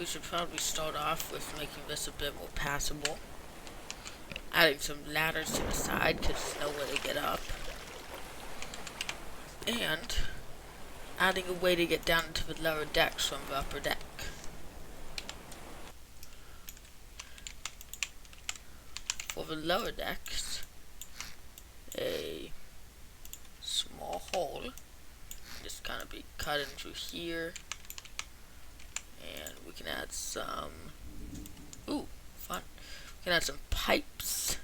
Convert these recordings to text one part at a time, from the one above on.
we should probably start off with making this a bit more passable. Adding some ladders to the side because there's nowhere to get up. And adding a way to get down into the lower decks from the upper deck. For the lower decks, a small hole just kind of be cut in through here, and we can add some, ooh, fun, we can add some pipes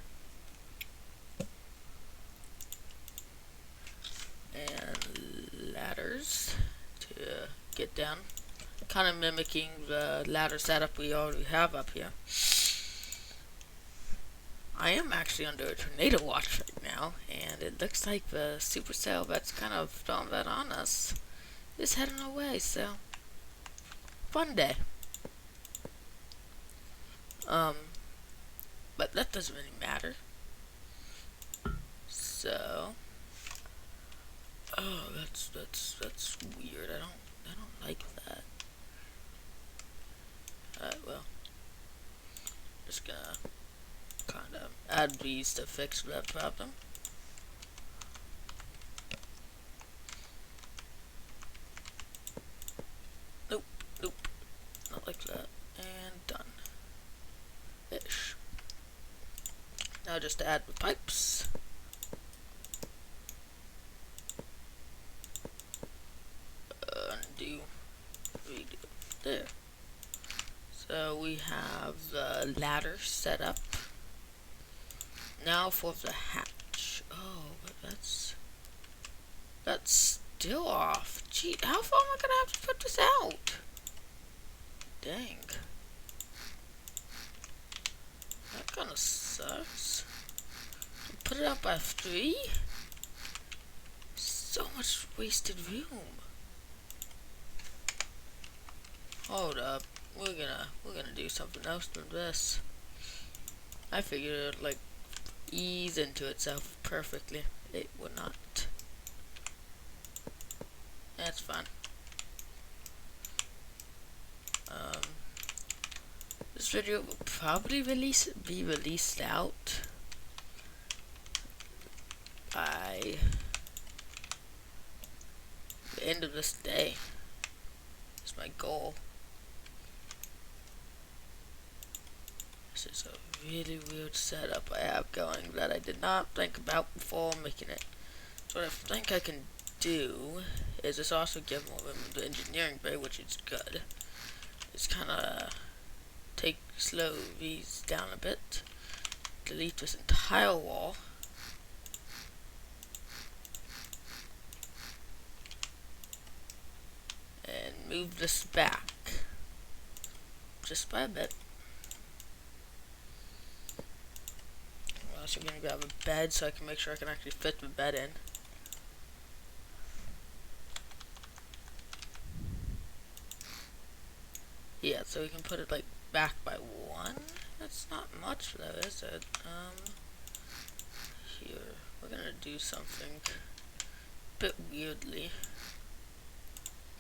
and ladders to get down, kind of mimicking the ladder setup we already have up here. I am actually under a tornado watch right now, and it looks like the supercell that's kind of throwing that on us is heading away, so fun day. But that doesn't really matter. So, oh, that's weird. I don't like that. Alright, well, just gonna kind of add these to fix that problem. Nope, not like that. And done. Ish. Now just add the pipes. Undo, redo. There. So we have the ladder set up. Now for the hatch. Oh, but that's still off. Gee, how far am I gonna have to put this out? Dang. That kinda sucks. Put it out by 3? So much wasted room. Hold up. We're gonna do something else than this. I figured it would like ease into itself perfectly. It would not. That's fine. This video will probably be released out by the end of this day. That's my goal. This is a really weird setup I have going that I did not think about before making it. So what I think I can do is just also give more room to the engineering bay, which is good. It's kind of slow these down a bit, delete this entire wall, and move this back just by a bit. I'm also going to grab a bed so I can make sure I can actually fit the bed in. Yeah, so we can put it like back by 1. That's not much though, is it? Here, we're gonna do something a bit weirdly.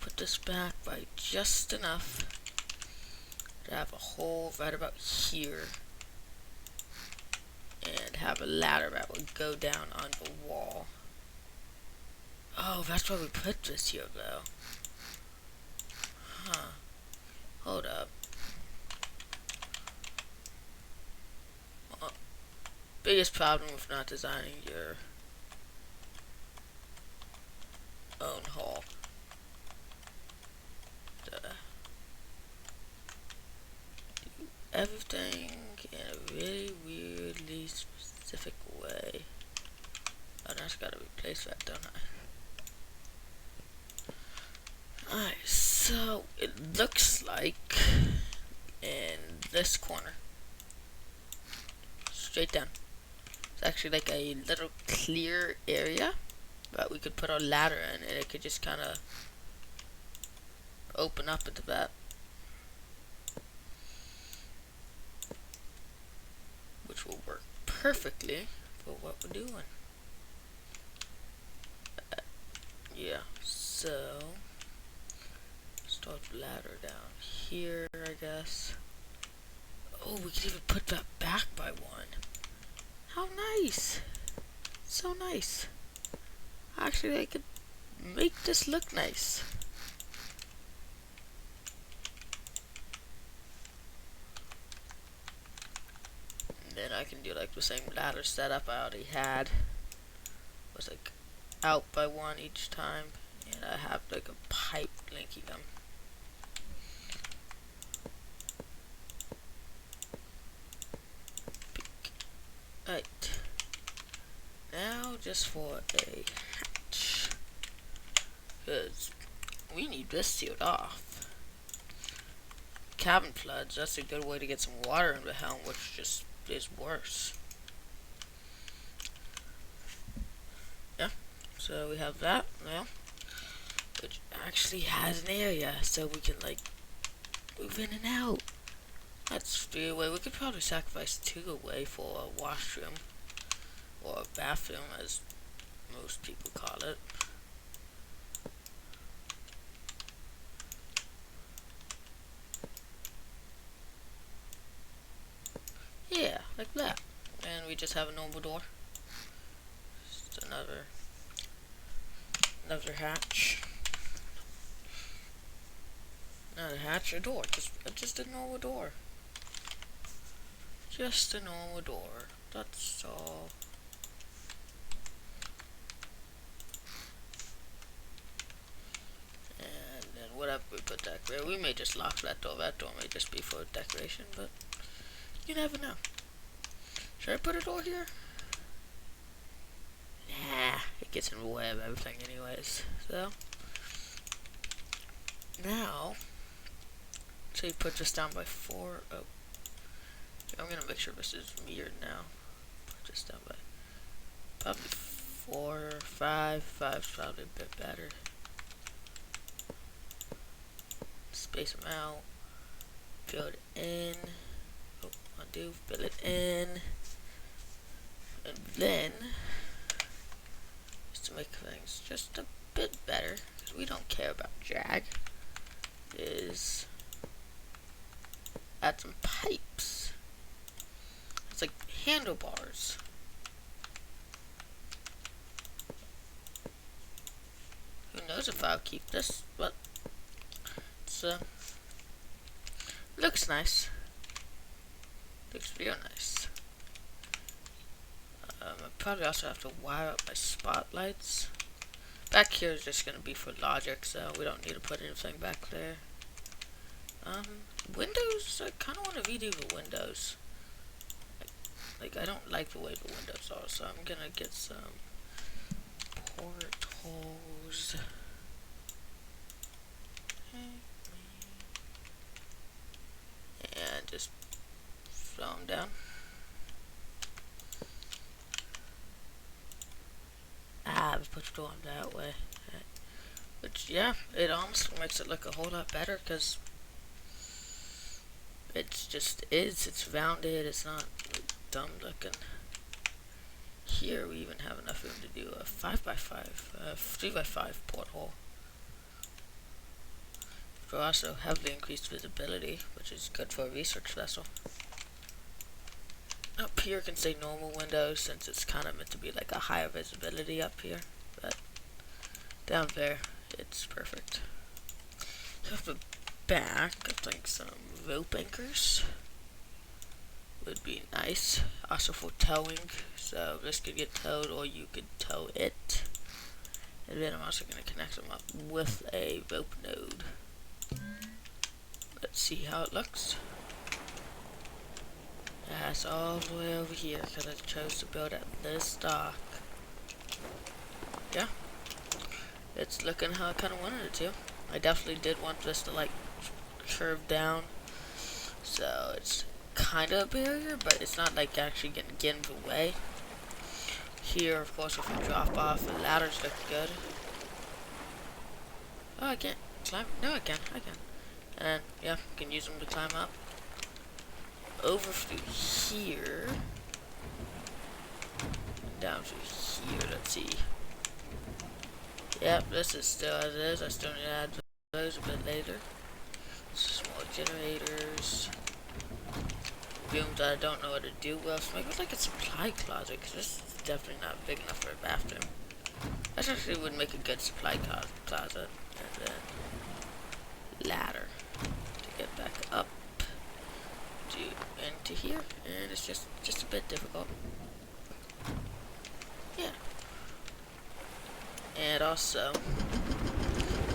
Put this back by just enough to have a hole right about here, and have a ladder that would go down on the wall. Oh, that's why we put this here though. Huh. Hold up. Biggest problem with not designing your own hall. Do everything in a really weirdly specific way. Oh, that's gotta replace that, don't I? Alright, so it looks like in this corner, straight down, it's actually like a little clear area that we could put our ladder in, and it could just kind of open up into that, which will work perfectly for what we're doing. Yeah, so Put the ladder down here, I guess. Oh, we can even put that back by one. How nice! So nice. Actually, I could make this look nice. And then I can do like the same ladder setup I already had. It was like out by one each time, and I have like a pipe linking them. Right. Now just for a hatch, because we need this sealed off. Cabin floods, that's a good way to get some water in the helm, which just is worse. Yeah, so we have that now, which actually has an area so we can like move in and out. That's 3 away. We could probably sacrifice 2 away for a washroom, or a bathroom as most people call it. Yeah, like that. And we just have a normal door. Just another hatch. Not a hatch, a door. Just a normal door. Just a normal door. That's all. And then whatever we put decoration, we may just lock that door. That door may just be for decoration, but you never know. Should I put a door here? Nah, it gets in the way of everything anyways. So now, so you put this down by 4. Oh, I'm gonna make sure this is mirrored now. Put this down by probably 4 or 5. 5's probably a bit better. Space them out. Fill it in. Oh, undo. Fill it in. And then, just to make things just a bit better, because we don't care about drag, is add some pipes. It's like handlebars. Who knows if I'll keep this, but it's looks nice. Looks real nice. I probably also have to wire up my spotlights. Back here is just gonna be for logic, so we don't need to put anything back there. Windows, I kind of want to redo the windows. Like, I don't like the way the windows are, so I'm gonna get some portholes. And just throw them down. Let's put the door on that way. Which, yeah, it almost makes it look a whole lot better, because it's rounded, it's not dumb looking. Here we even have enough room to do a 5x5, 3x5 porthole. For also heavily increased visibility, which is good for a research vessel. Up here can say normal windows, since it's kind of meant to be like a higher visibility up here, but down there it's perfect. Off the back, I think some rope anchors would be nice. Also for towing, so this could get towed or you could tow it. And then I'm also going to connect them up with a rope node. Let's see how it looks. That's all the way over here because I chose to build at this dock. Yeah, it's looking how I kind of wanted it to. I definitely did want this to like curve down, so it's kind of a barrier, but it's not like actually getting in the way. Here, of course, if we drop off, the ladders look good. Oh, I can't climb. No, I can. I can. And yeah, you can use them to climb up. Over through here. Down through here. Let's see. Yep, this is still as it is. I still need to add those a bit later. generators, rooms that I don't know what to do with. So maybe like a supply closet, because this is definitely not big enough for a bathroom. That actually would make a good supply closet. And then ladder to get back up to into here, and it's just a bit difficult. Yeah. And also,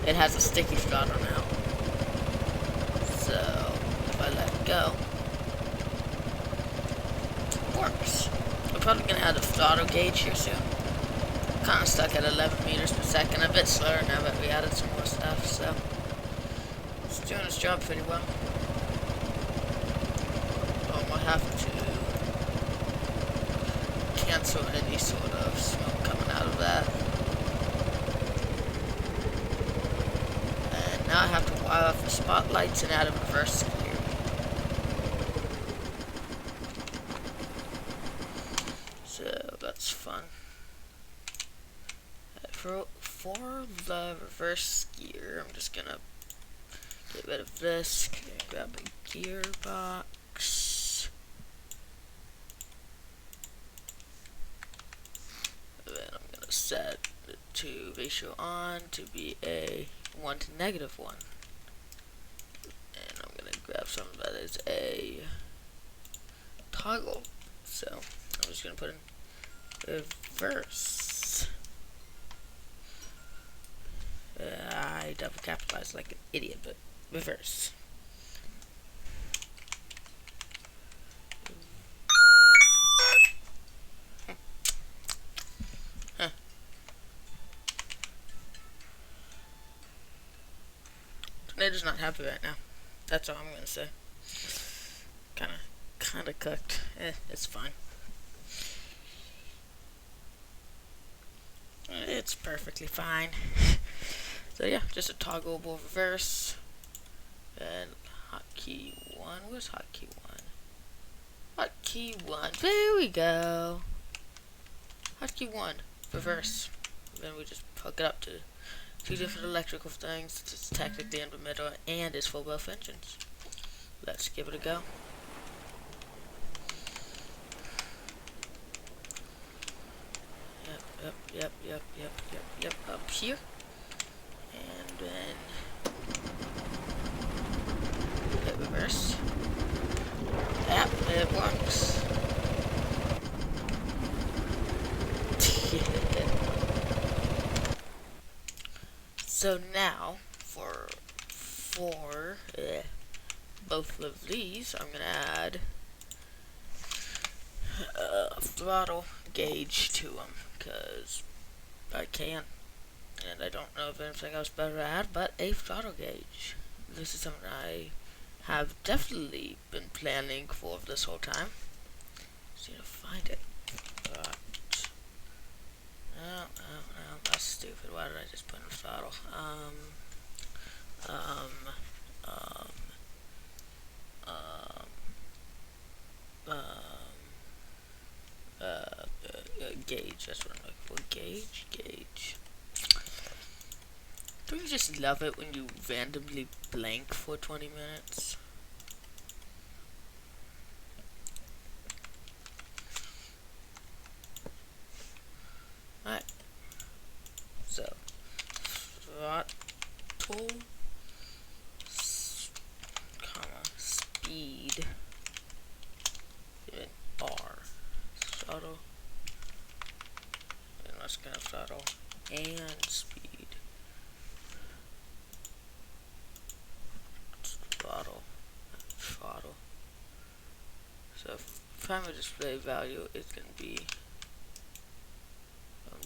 it has a sticky throttle now. So if I let it go, it works. I'm probably gonna add a throttle gauge here soon. Kind of stuck at 11 meters per second, a bit slower now that we added some more stuff, so it's doing its job pretty well. I have to cancel any sort of smoke coming out of that. And now I have to wire off the spotlights and add a reverse gear. So that's fun. For the reverse gear, I'm just gonna get rid of this, grab a gearbox. Then I'm gonna set the to ratio on to be a 1 to -1. And I'm gonna grab something that is a toggle. So I'm just gonna put in reverse. I double capitalized like an idiot, but reverse. Tornado's not happy right now. That's all I'm gonna say. Kinda cooked. It's fine. It's perfectly fine. So yeah, just a toggleable reverse. And hotkey 1. Where's hotkey 1? Hotkey 1. There we go. Hotkey 1. Reverse. And then we just hook it up to 2 different electrical things. It's technically in the middle and it's for both engines. Let's give it a go. Yep. Up here. And then hit reverse. Yep, it works. So now for both of these, I'm gonna add a throttle gauge to them because I can, and I don't know of anything else better to add but a throttle gauge. This is something I have definitely been planning for this whole time. Just need to find it. But no, that's stupid. Why did I just put in the throttle? Gauge. That's what I'm looking for. Gauge. Don't you just love it when you randomly blank for 20 minutes? Alright. So, throttle, speed, and R. Throttle. And let's go throttle and speed. Throttle. So primary display value is going to be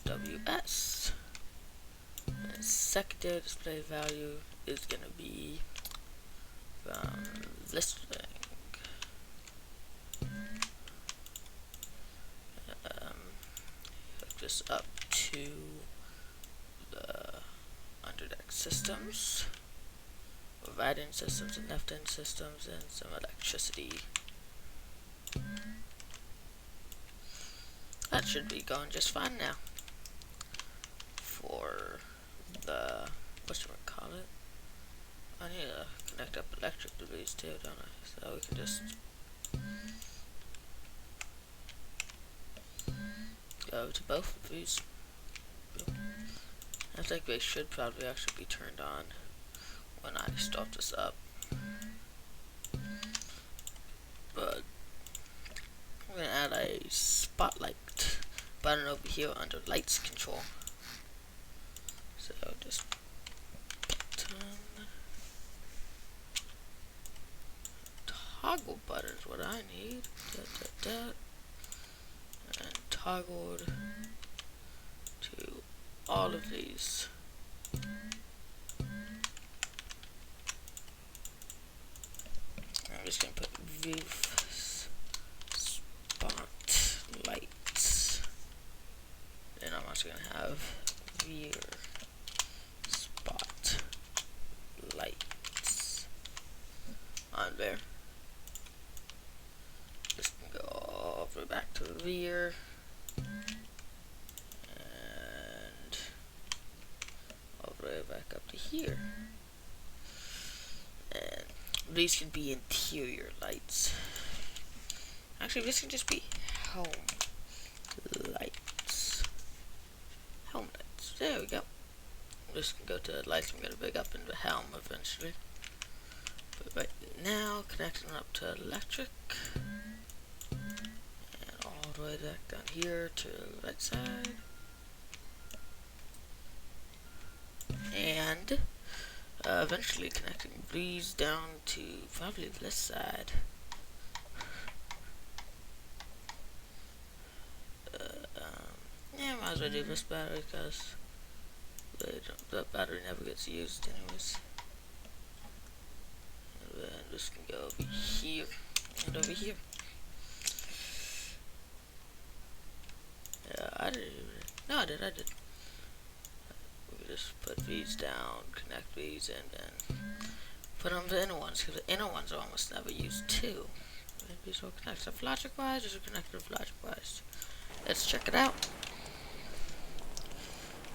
WS. And secondary display value is going to be listing. Hook this up to the underdeck systems, right-end systems and left-end systems, and some electricity. That should be going just fine now. For the, what should I call it? I need to connect up electric to these too, don't I? So we can just go to both of these. I think they should probably actually be turned on when I start this up. But I'm gonna add a spotlight button over here under lights control. So just toggle button is what I need. And toggled to all of these. I'm just gonna put roof spotlights. Then I'm also gonna have rear spotlights on there. Just go all the way back to the rear. And all the way back up to here. And these can be interior lights. Actually, this can just be home lights. Home lights. There we go. I'm just gonna go to lights. I'm gonna big up into helm eventually. But right now, connecting up to electric. And all the way back down here to the right side. And eventually connecting these down to probably this side. Yeah, might as well do this battery because the battery never gets used anyways. And then this can go over here and over here. Yeah, I didn't even. No, I did. We just put these down, connect these, and then put on the inner ones because the inner ones are almost never used too. Maybe these will connect stuff logic-wise, these will connect to logic-wise. Let's check it out.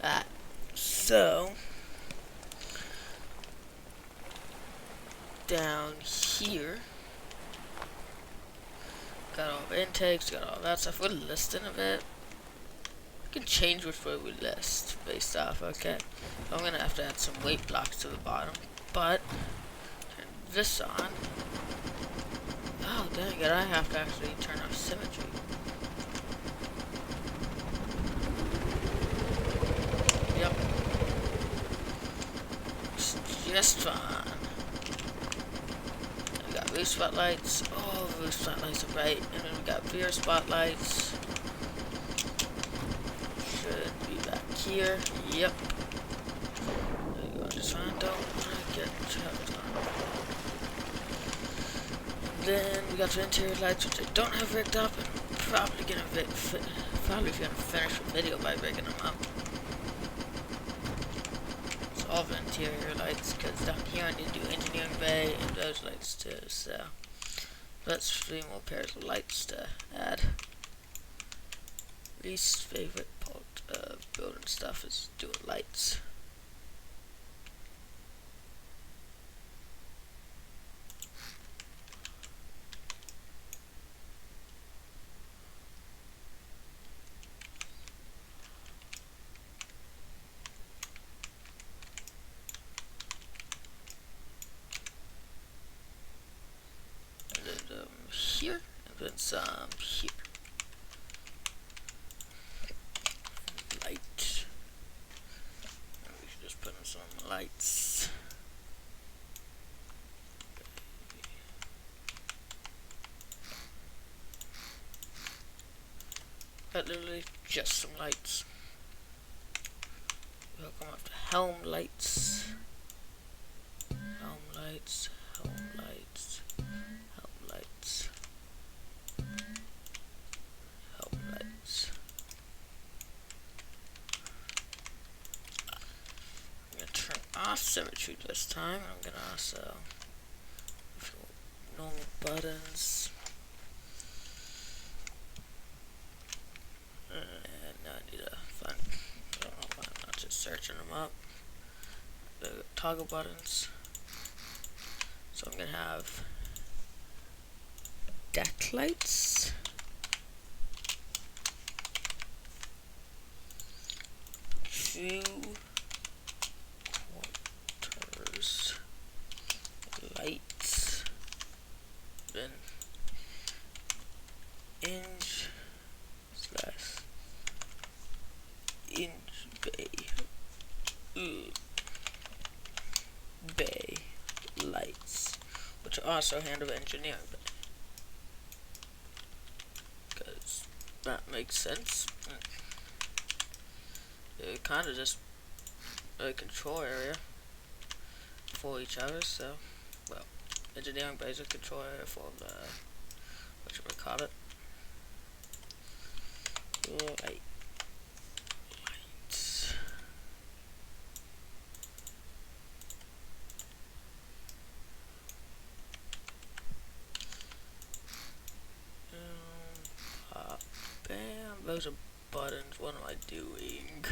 Alright, so down here, got all the intakes, got all that stuff. We're listing a bit. We can change which way we list based off. Okay, so I'm gonna have to add some weight blocks to the bottom, but turn this on. Oh dang it! I have to actually turn off symmetry. Yep. It's just fine. We got roof spotlights. Oh, roof spotlights are bright. And then we got rear spotlights. Should be back here. Yep. There you go. Just fine. Don't want to get chopped on. And then we got the interior lights, which I don't have rigged up. And probably gonna finish the video by rigging them up. All the interior lights, because down here I need to do engineering bay and those lights too, so that's 3 more pairs of lights to add. Least favorite part of building stuff is doing lights. Here, and then some here. Light. And we should just put in some lights. But literally just some lights. We'll come up to helm lights. Helm lights. Helm lights. Helm lights. Helm lights. I'm gonna turn off symmetry this time. I'm gonna also normal buttons. And now I need to find. I don't know why I'm not just searching them up. The toggle buttons. So I'm gonna have deck lights. Two quarters lights. Then inch slash inch bay lights, which also handle engineering bay, because that makes sense. It kind of just a control area for each other. So, well, engineering bay is a control area for the whatchamacallit, lights. Bam, those are buttons. What am I doing?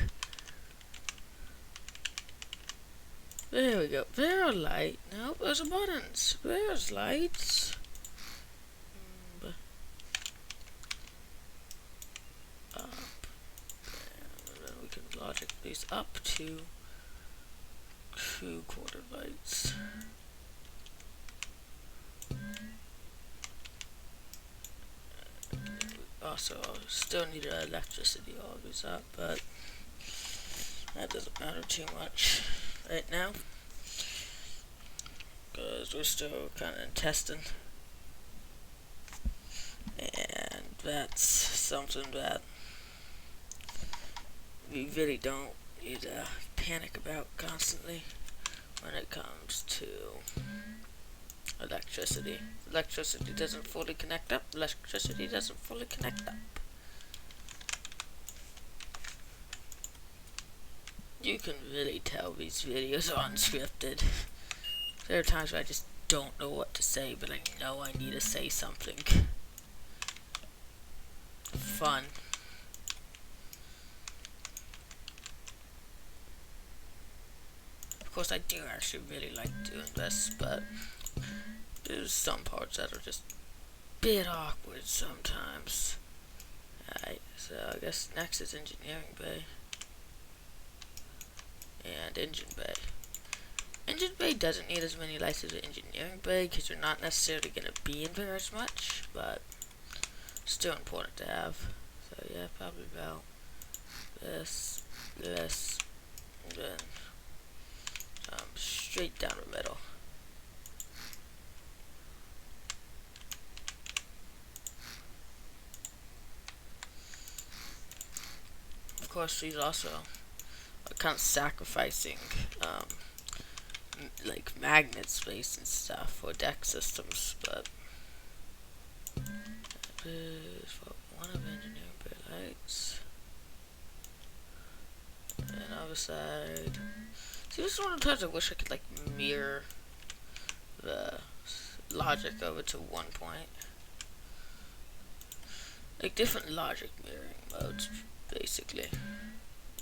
There we go. There are light. Nope, those are buttons. There's lights. Up. And then we can logic these up to 2 quarter lights. Also, still need electricity all these up, but that doesn't matter too much right now, because we're still kind of in testing, and that's something that we really don't need to panic about constantly when it comes to electricity. Electricity doesn't fully connect up. Electricity doesn't fully connect up. You can really tell these videos are unscripted. There are times where I just don't know what to say, but I know I need to say something fun. Of course, I do actually really like doing this, but there's some parts that are just a bit awkward sometimes. Alright, so I guess next is engineering bay. And engine bay. Engine bay doesn't need as many lights as engineering bay, because you're not necessarily going to be in there as much, but still important to have. So yeah, probably about this, and then straight down the middle. Of course, these also are kind of sacrificing like magnet space and stuff for deck systems, but that is for one of engineering bay lights. And other side. See, this is one of the times I wish I could like mirror the logic over to one point. Like different logic mirroring modes, basically.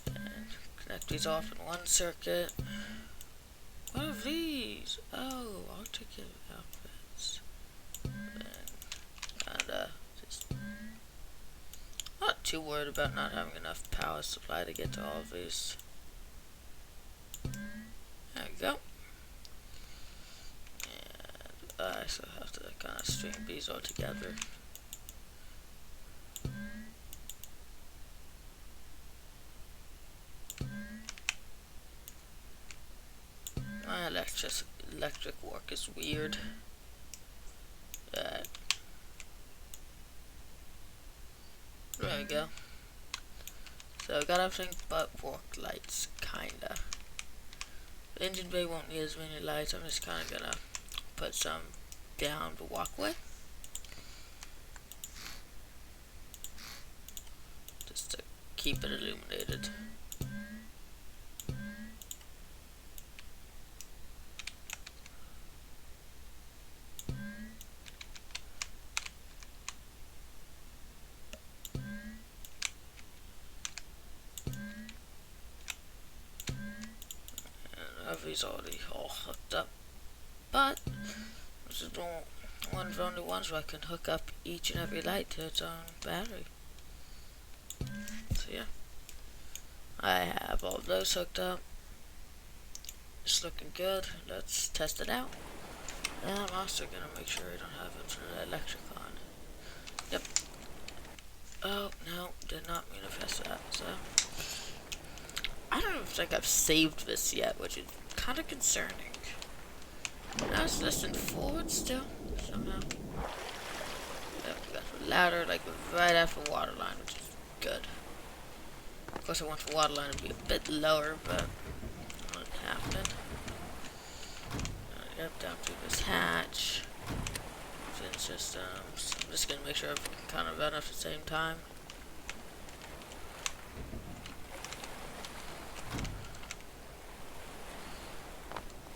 And connect these off in one circuit. What are these? Oh, articulate outfits. And just not too worried about not having enough power supply to get to all of these. There we go. And I still have to kind of string these all together. My electric work is weird. There we go. So I got everything but work lights, kinda. The engine bay won't need as many lights. I'm just kinda gonna put some down the walkway, just to keep it illuminated. These already all hooked up, but this is one of the only ones where I can hook up each and every light to its own battery. So yeah, I have all of those hooked up. It's looking good. Let's test it out. And I'm also gonna make sure I don't have infinite electric on. Yep. Oh no, did not mean to press that. So I don't even think I've saved this yet, which is kind of concerning. Now it's listening forward still somehow. Yep, we got the ladder like right after waterline, which is good. Of course, I want the waterline to be a bit lower, but it won't happen. Yep, down through this hatch. Fin systems. I'm just gonna make sure everything can kind of run at the same time.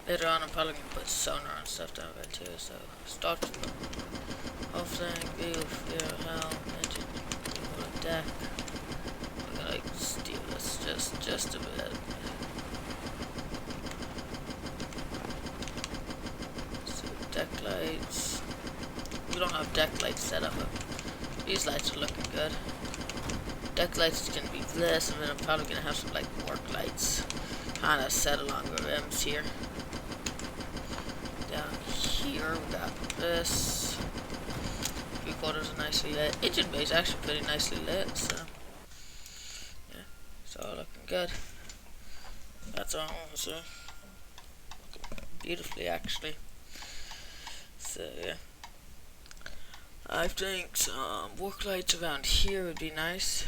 Later on, I'm probably gonna put sonar and stuff down there too. So start the whole thing. View, fuel, helm, engine, deck. I'm gonna like steal this just a bit. So deck lights. We don't have deck lights set up, but these lights are looking good. Deck lights is gonna be this, and then I'm probably gonna have some like work lights kind of set along the rims here. Down here we got this. 3/4 are nicely lit. Engine bay is actually pretty nicely lit, so yeah, it's all looking good. That's all, so beautifully actually. So yeah, I think some work lights around here would be nice.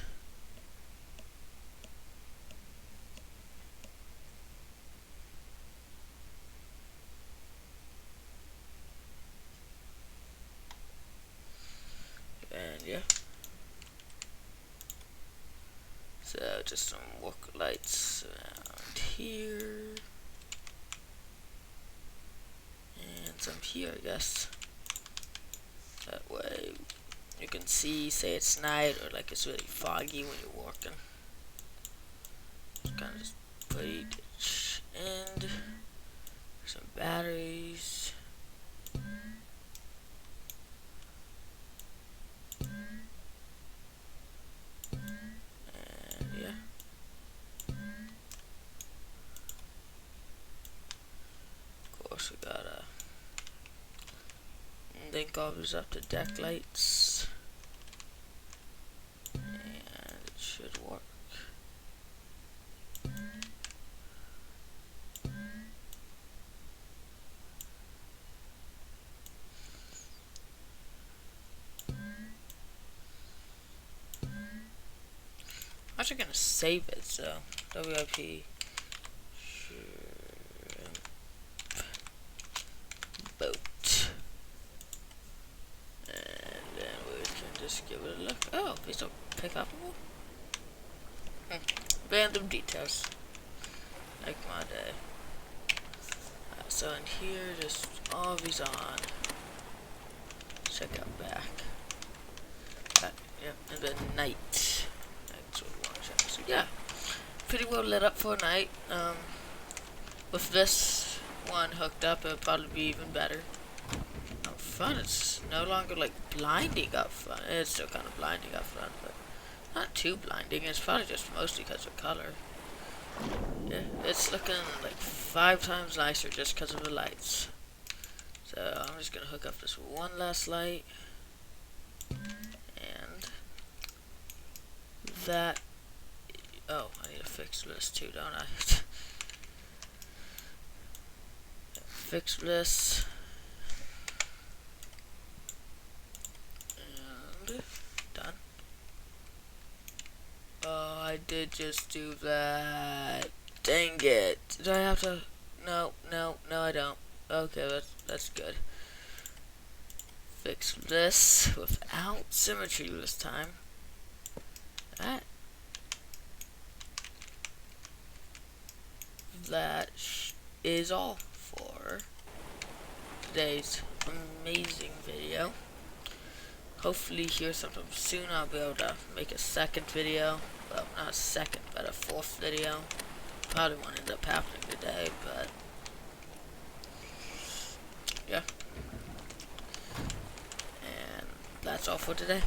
And yeah, so just some work lights around here, and some here, I guess. That way you can see, say it's night or like it's really foggy when you're walking. Just kind of just put each end, some batteries. We got link all these up to deck lights, and it should work. I'm actually gonna save it, so WIP boat, and then we can just give it a look. Oh, these are pick upable. Random details, like my day. So in here, just all these on. Check out back. Yep, and then night. That's what we want to check. So yeah, pretty well lit up for night. With this one hooked up, it'll probably be even better. Up front, it's no longer like blinding up front. It's still kind of blinding up front, but not too blinding. It's probably just mostly because of color. Yeah, it's looking like 5 times nicer just because of the lights. So I'm just gonna hook up this one last light, and that. Oh, I need to fix this too, don't I? Fix this, and done. Oh, I did just do that. Dang it! Did I have to? No, I don't. Okay, that's good. Fix this without symmetry this time. That is all for today's amazing video. Hopefully here sometime soon I'll be able to make a second video. Well, not a second, but a 4th video. Probably won't end up happening today, but yeah. that's all for today.